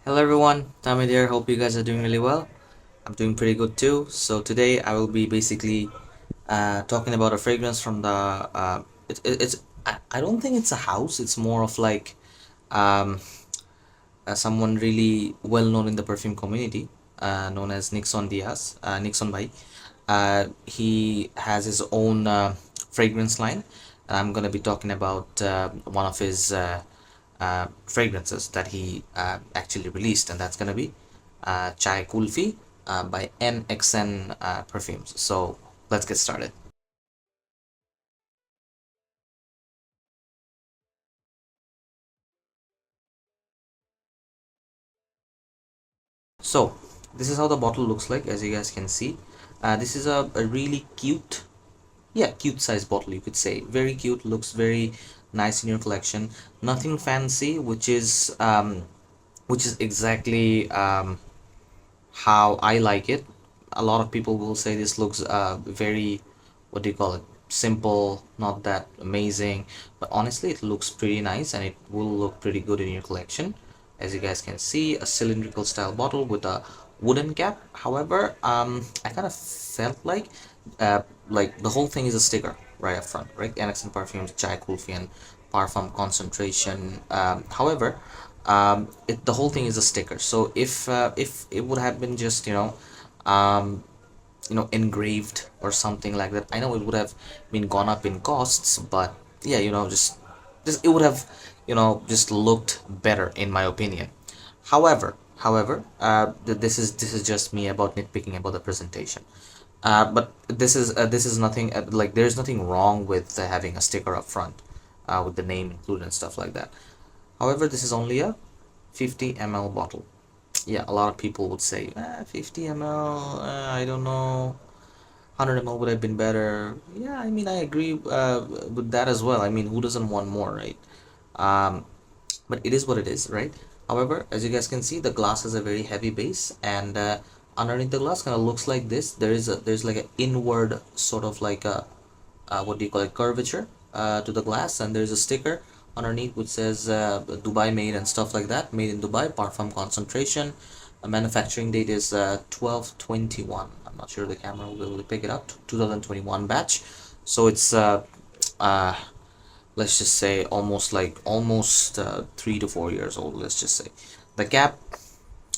Hello everyone, Tommy here. Hope you guys are doing really well. I'm doing pretty good too. So today I will be basically talking about a fragrance from the it's I don't think it's a house. It's more of like um, someone really well known in the perfume community, known as nXn Diaz, nXn Bhai. He has his own fragrance line, and I'm gonna be talking about one of his fragrances that he actually released, and that's gonna be Chai Kulfi by nXn Perfumes. So let's get started. So this is how the bottle looks like, as you guys can see. This is a really cute, yeah, cute size bottle, you could say. Very cute, looks very nice in your collection. Nothing fancy, which is exactly how I like it. A lot of people will say this looks very, what do you call it, simple, not that amazing, but honestly it looks pretty nice and it will look pretty good in your collection. As you guys can see, a cylindrical style bottle with a wooden cap. However, I kind of felt like the whole thing is a sticker right up front, right? nXn Perfumes, Chai Kulfi, and Parfum Concentration. However, the whole thing is a sticker. So if it would have been just um, engraved or something like that, I know it would have been gone up in costs, but yeah, just it would have just looked better in my opinion. However, this is just me about nitpicking about the presentation. But this is nothing like there's nothing wrong with having a sticker up front with the name included and stuff like that. However, this is only a 50 ml bottle. Yeah, a lot of people would say 50 ml, I don't know, 100 ml would have been better. Yeah, I mean, I agree with that as well. I mean, who doesn't want more, right? um, but it is what it is, right? However, as you guys can see, the glass has a very heavy base, and underneath the glass kind of looks like this. There's like an inward sort of like a what do you call it, curvature to the glass, and there's a sticker underneath which says Dubai made and stuff like that, made in Dubai, Parfum Concentration. A manufacturing date is 12/21. I'm not sure the camera will really pick it up. 2021 batch. So it's uh, let's just say almost 3 to 4 years old. Let's just say the cap,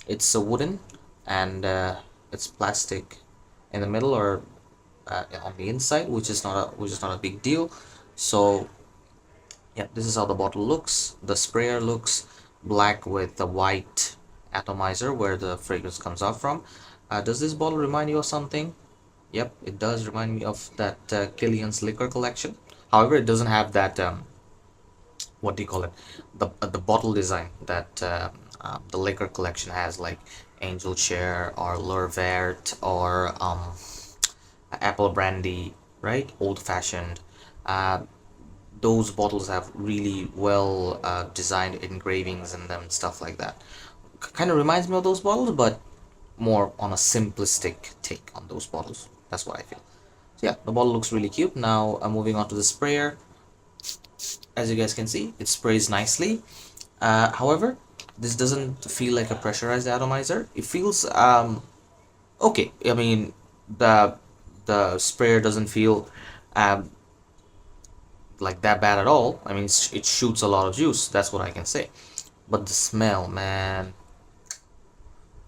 it's a wooden, and it's plastic in the middle, or on the inside, which is not a big deal. So yeah, this is how the bottle looks. The sprayer looks black with the white atomizer where the fragrance comes out from. Does this bottle remind you of something? Yep, it does remind me of that Killian's liquor collection. However, it doesn't have that what do you call it, the bottle design that the liquor collection has, like Angel Share or Leur Vert or apple brandy, right? Old fashioned. Uh, those bottles have really well designed engravings in them and stuff like that. Kind of reminds me of those bottles, but more on a simplistic take on those bottles. That's what I feel. So yeah, the bottle looks really cute. Now I'm moving on to the sprayer. As you guys can see, it sprays nicely. However, this doesn't feel like a pressurized atomizer. It feels okay. I mean, the the sprayer doesn't feel um, like that bad at all. I mean, it shoots a lot of juice. That's what I can say. But the smell, man,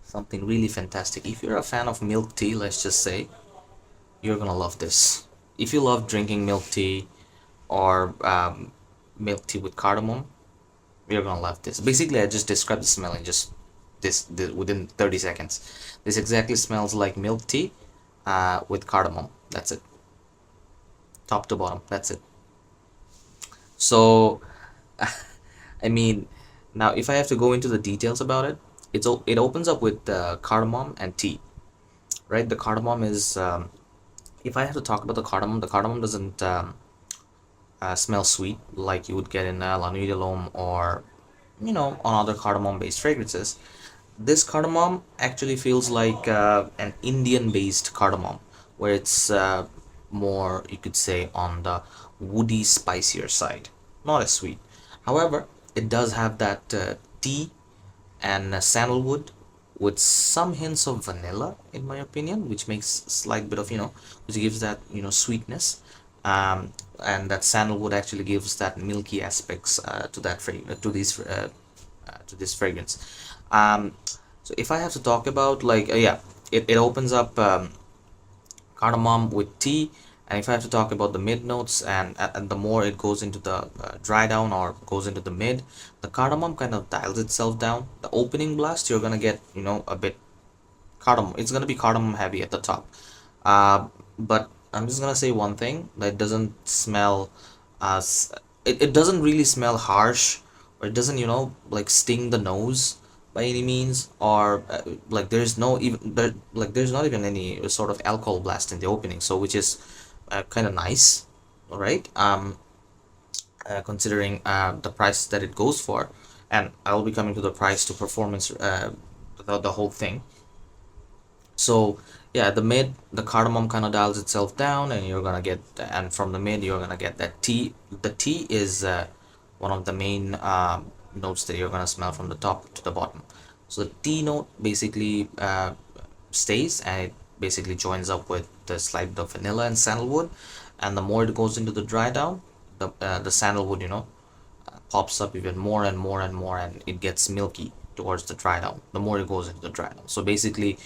something really fantastic. If you're a fan of milk tea, let's just say, you're gonna love this. If you love drinking milk tea or milk tea with cardamom, you're gonna love this. Basically, I just described the smell in just this within 30 seconds. This exactly smells like milk tea with cardamom. That's it, top to bottom. That's it. So, I mean, now if I have to go into the details about it, it opens up with cardamom and tea, right? The cardamom is, if I have to talk about the cardamom doesn't smell sweet like you would get in La Nuit de l'Homme or on other cardamom based fragrances. This cardamom actually feels like an Indian based cardamom, where it's more, you could say, on the woody spicier side, not as sweet. However, it does have that tea and sandalwood with some hints of vanilla, in my opinion, which makes a slight bit of, which gives that, sweetness. And that sandalwood actually gives that milky aspects to that to this fragrance. um, so if I have to talk about, like, yeah, it opens up cardamom with tea. And if I have to talk about the mid notes, and the more it goes into the dry down or goes into the mid, the cardamom kind of dials itself down. The opening blast, you're gonna get, a bit cardamom. It's gonna be cardamom heavy at the top. But I'm just gonna say one thing, that it doesn't smell as it doesn't really smell harsh, or it doesn't, like, sting the nose by any means, or like there's no even there, like there's not even any sort of alcohol blast in the opening, so which is kind of nice, all right. Considering the price that it goes for, and I'll be coming to the price to performance, the whole thing. So yeah, the mid, the cardamom kind of dials itself down, and you're gonna get, and from the mid you're gonna get that tea. The tea is one of the main notes that you're gonna smell from the top to the bottom. So the tea note basically stays, and it basically joins up with the slight bit of vanilla and sandalwood. And the more it goes into the dry down, the sandalwood, pops up even more and more and more, and it gets milky towards the dry down the more it goes into the dry down. So basically,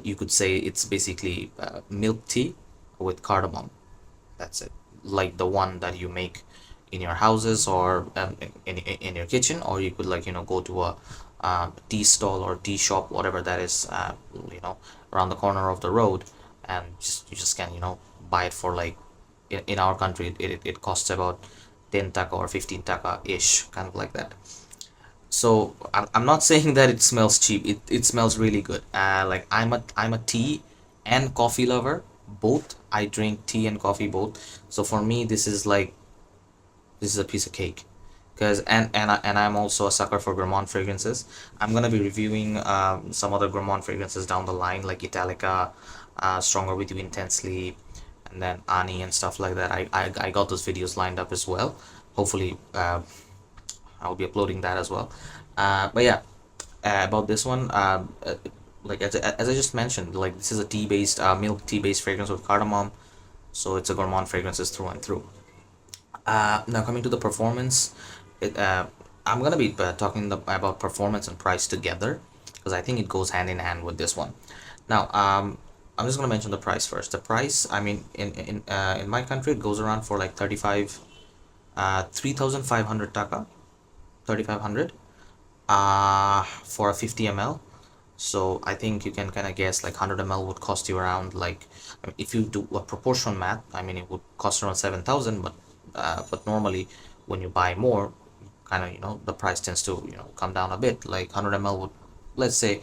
you could say it's basically milk tea with cardamom. That's it. Like the one that you make in your houses, or in your kitchen, or you could, like, go to a tea stall or tea shop, whatever that is, around the corner of the road, and you just can, buy it for, like, in our country it costs about 10 taka or 15 taka ish, kind of like that. So I'm not saying that it smells cheap. It smells really good. Like, I'm a tea and coffee lover, both. I drink tea and coffee both. So for me, this is a piece of cake. Because I'm also a sucker for Gourmand fragrances. I'm gonna be reviewing some other Gourmand fragrances down the line, like Italica, Stronger with You Intensely, and then Ani and stuff like that. I got those videos lined up as well. Hopefully, I'll be uploading that as well. But yeah, about this one, like, as I just mentioned, like, this is a tea-based, milk tea-based fragrance with cardamom, so it's a Gourmand fragrances through and through. Now coming to the performance, it I'm gonna be talking about performance and price together, because I think it goes hand in hand with this one. Now, I'm just gonna mention the price first. The price, I mean, in my country, it goes around for like 3,500 taka, 3,500 for a 50 ml. So I think you can kind of guess, like, 100 ml would cost you around, like, I mean, if you do a proportional math, I mean, it would cost around 7,000. But normally when you buy more, kind of, the price tends to, come down a bit. Like 100 ml would, let's say,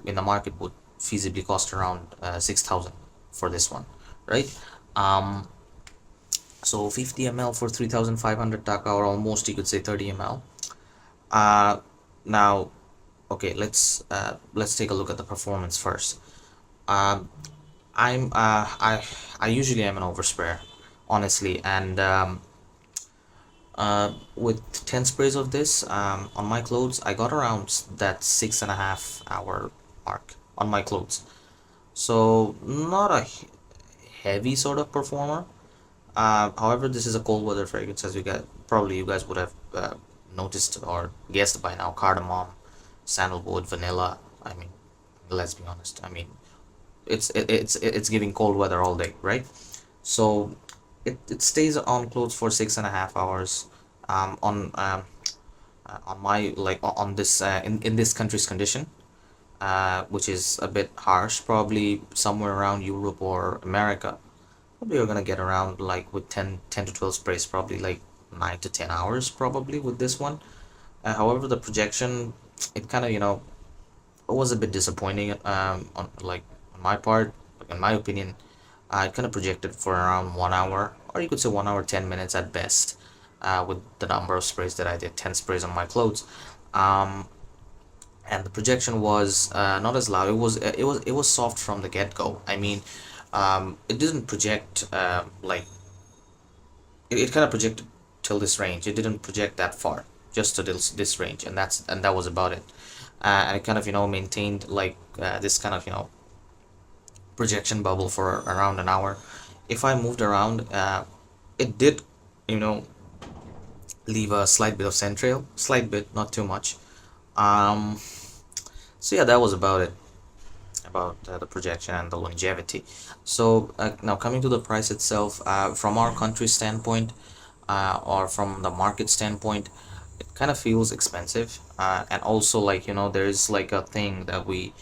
in the market would feasibly cost around 6,000 for this one, right? So 50 ml for 3,500 taka, or almost, you could say, 30 ml. Now, okay, let's take a look at the performance first. I usually am an oversprayer, honestly, and with 10 sprays of this on my clothes, I got around that 6.5 hour mark on my clothes. So not a heavy sort of performer. However, this is a cold weather fragrance, as you guys would have noticed or guessed by now. Cardamom, sandalwood, vanilla. I mean, let's be honest. I mean, it's giving cold weather all day, right? So it stays on clothes for 6.5 hours. On my, like, on this in this country's condition, which is a bit harsh, probably somewhere around Europe or America. Probably you're gonna get around, like, with 10 to 12 sprays, probably like 9 to 10 hours probably with this one. However, the projection, it kind of, it was a bit disappointing, on my part. Like, in my opinion, it kind of projected for around 1 hour, or you could say 1 hour 10 minutes at best, with the number of sprays that I did, 10 sprays on my clothes. And the projection was not as loud. It was soft from the get-go. I mean, it didn't project, like, it kind of projected till this range. It didn't project that far, just to this range, and that was about it. and it kind of, you know, maintained like this kind of, you know, projection bubble for around an hour. If I moved around, it did, you know, leave a slight bit of scent trail, slight bit, not too much. um so yeah, that was about it, about the projection and the longevity. So now coming to the price itself, from our country standpoint, or from the market standpoint, it kind of feels expensive, and also, like, you know, there's like a thing that we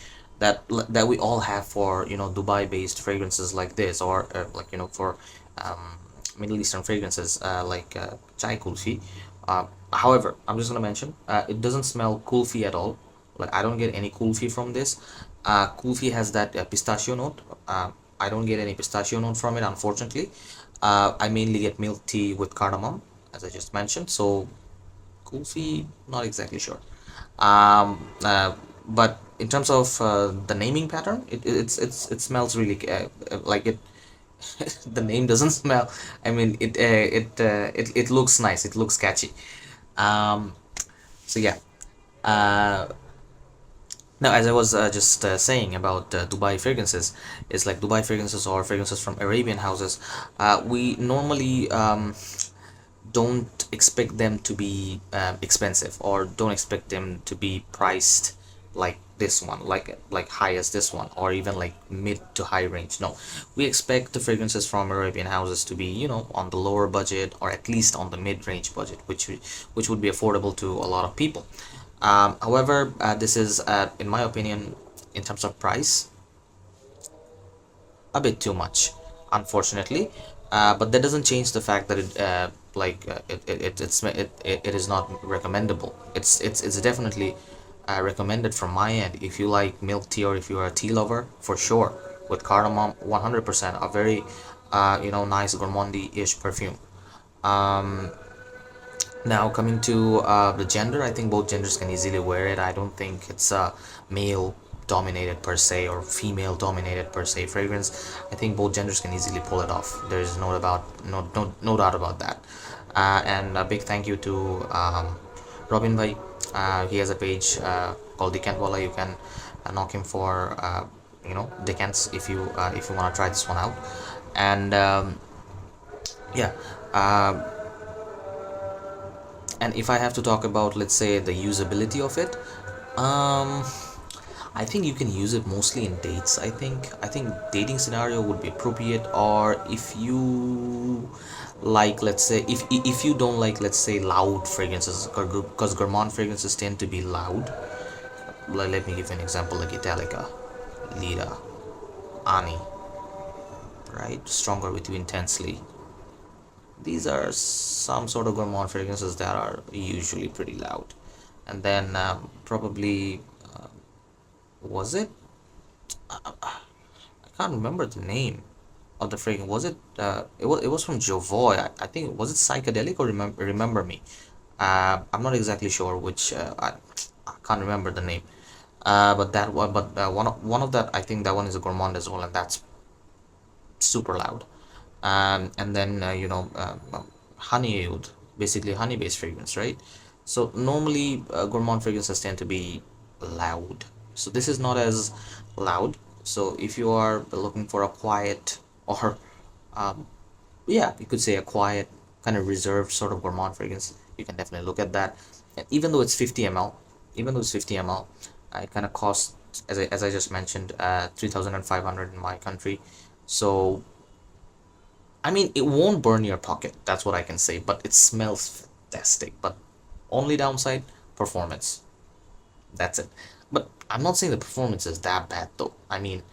all have for, you know, Dubai based fragrances like this, or like, you know, for um, Middle Eastern fragrances, like chai kulfi. However, I'm just gonna mention, it doesn't smell kulfi at all. Like, I don't get any kulfi from this. Kulfi has that pistachio note. I don't get any pistachio note from it, unfortunately. I mainly get milk tea with cardamom, as I just mentioned. So Kulfi, not exactly sure. But in terms of the naming pattern, it smells really like it. The name doesn't smell. I mean, it looks nice. It looks catchy. Um, so yeah. Uh, Now, as I was just saying about Dubai fragrances, it's like Dubai fragrances or fragrances from Arabian houses. We normally don't expect them to be expensive, or don't expect them to be priced like this one, like high as this one, or even like mid to high range. No, we expect the fragrances from Arabian houses to be, you know, on the lower budget, or at least on the mid-range budget, which would be affordable to a lot of people. However, this is, in my opinion, in terms of price, a bit too much, unfortunately. But that doesn't change the fact that it is not recommendable. It's definitely recommended from my end. If you like milk tea, or if you are a tea lover, for sure, with cardamom, 100%, a very you know, nice gourmandy-ish perfume. Um, Now, coming to the gender, I think both genders can easily wear it. I don't think it's a male dominated per se, or female dominated per se fragrance. I think both genders can easily pull it off. There's no doubt about that. And a big thank you to Robin Bhai. He has a page called Decantwala. You can knock him for you know, decants, if you want to try this one out. And yeah. And if I have to talk about, let's say, the usability of it, um I think you can use it mostly in dates. I think dating scenario would be appropriate, or if you like, let's say, if you don't like, let's say, loud fragrances, because gourmand fragrances tend to be loud. Let me give you an example, like Italica, Lira, Ani, right? Stronger with you intensely. These are some sort of gourmand fragrances that are usually pretty loud. And then probably, was it, I can't remember the name of the fragrance. Was it it was from Jovoy. I think, was it psychedelic, or remember me. I'm not exactly sure which. I can't remember the name. But that one, but one of that, I think that one is a gourmand as well, and that's super loud. And then you know, honey oud, basically honey based fragrance, right? So normally gourmand fragrances tend to be loud. So this is not as loud. So if you are looking for a quiet, or um, yeah, you could say a quiet, kind of reserved sort of gourmand fragrance, you can definitely look at that. And even though it's 50 ml, it kind of costs, as I just mentioned, 3,500 in my country. So I mean, it won't burn your pocket. That's what I can say. But it smells fantastic. But only downside, performance. That's it. But I'm not saying the performance is that bad though. I mean,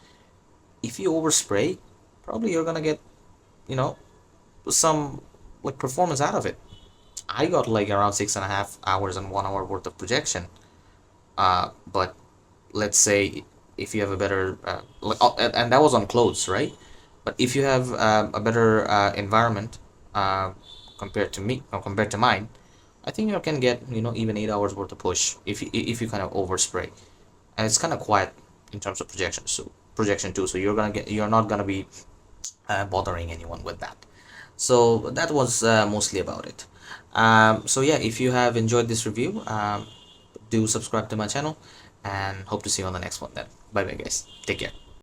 if you overspray, probably you're gonna get, you know, some like performance out of it. I got like around 6.5 hours and 1 hour worth of projection. But let's say, if you have a better and that was on clothes, right? But if you have a better environment, uh, compared to me, or compared to mine, I think you can get, you know, even 8 hours worth of push if you kind of overspray. And it's kind of quiet in terms of projection too, so you're not gonna be bothering anyone with that. So that was mostly about it. So yeah, if you have enjoyed this review, do subscribe to my channel, and hope to see you on the next one then. Bye bye guys, take care.